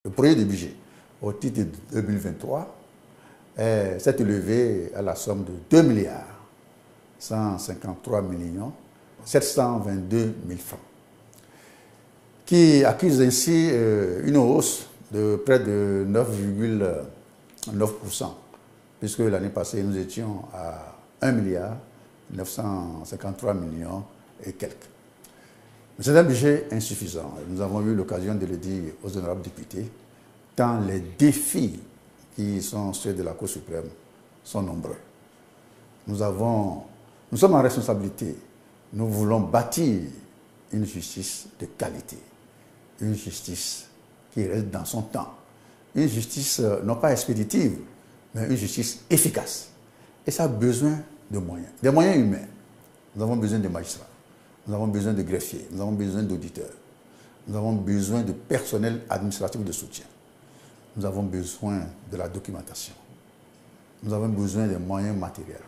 Le projet de budget au titre de 2023 s'est élevé à la somme de 2 milliards 153 millions 722 000 francs, qui accuse ainsi une hausse de près de 9,9%, puisque l'année passée, nous étions à 1 milliard 953 millions et quelques. Mais c'est un budget insuffisant. Nous avons eu l'occasion de le dire aux honorables députés, tant les défis qui sont ceux de la Cour suprême sont nombreux. Nous sommes en responsabilité. Nous voulons bâtir une justice de qualité, une justice qui reste dans son temps, une justice non pas expéditive, mais une justice efficace. Et ça a besoin de moyens, des moyens humains. Nous avons besoin de magistrats, nous avons besoin de greffiers, nous avons besoin d'auditeurs, nous avons besoin de personnel administratif de soutien, nous avons besoin de la documentation, nous avons besoin des moyens matériels.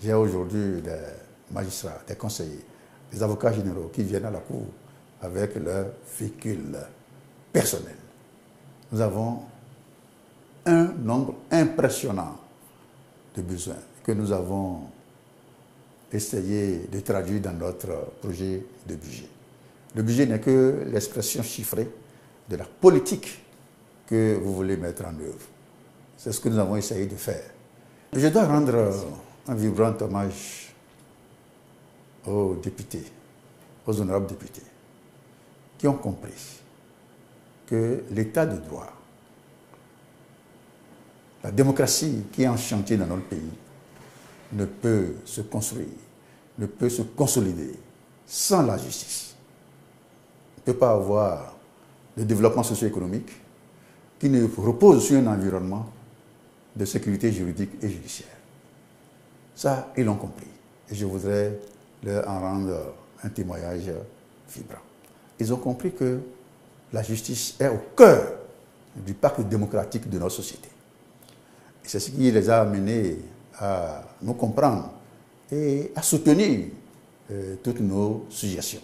J'ai aujourd'hui des magistrats, des conseillers, des avocats généraux qui viennent à la Cour avec leur véhicule personnel. Nous avons un nombre impressionnant de besoins que nous avons essayé de traduire dans notre projet de budget. Le budget n'est que l'expression chiffrée de la politique que vous voulez mettre en œuvre. C'est ce que nous avons essayé de faire. Je dois rendre un vibrant hommage aux députés, aux honorables députés, qui ont compris que l'état de droit, la démocratie qui est en chantier dans notre pays, ne peut se construire, ne peut se consolider sans la justice. On ne peut pas avoir de développement socio-économique qui ne repose sur un environnement de sécurité juridique et judiciaire. Ça, ils l'ont compris. Et je voudrais leur en rendre un témoignage vibrant. Ils ont compris que la justice est au cœur du pacte démocratique de notre société. Et c'est ce qui les a amenés à nous comprendre et à soutenir toutes nos suggestions.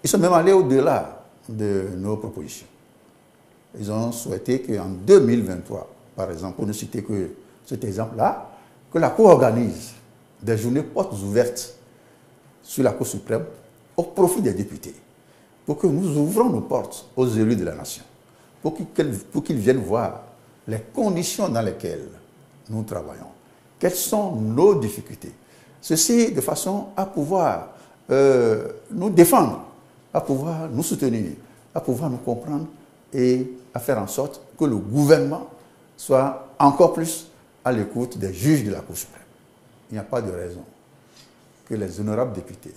Ils sont même allés au-delà de nos propositions. Ils ont souhaité qu'en 2023, par exemple, pour ne citer que cet exemple-là, que la Cour organise des journées portes ouvertes sur la Cour suprême au profit des députés, pour que nous ouvrons nos portes aux élus de la nation, pour qu'ils viennent voir les conditions dans lesquelles nous travaillons, quelles sont nos difficultés. Ceci de façon à pouvoir nous défendre, à pouvoir nous soutenir, à pouvoir nous comprendre et à faire en sorte que le gouvernement soit encore plus à l'écoute des juges de la Cour suprême. Il n'y a pas de raison que les honorables députés,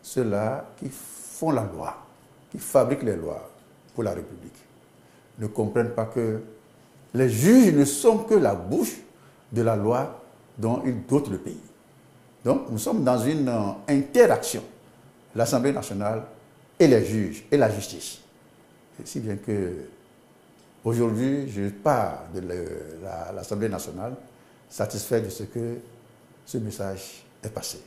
ceux-là qui font la loi, qui fabriquent les lois pour la République, ne comprennent pas que les juges ne sont que la bouche de la loi dont ils dotent le pays. Donc nous sommes dans une interaction, l'Assemblée nationale et les juges et la justice. Et si bien que aujourd'hui, je pars de l'Assemblée nationale satisfait de ce que ce message est passé.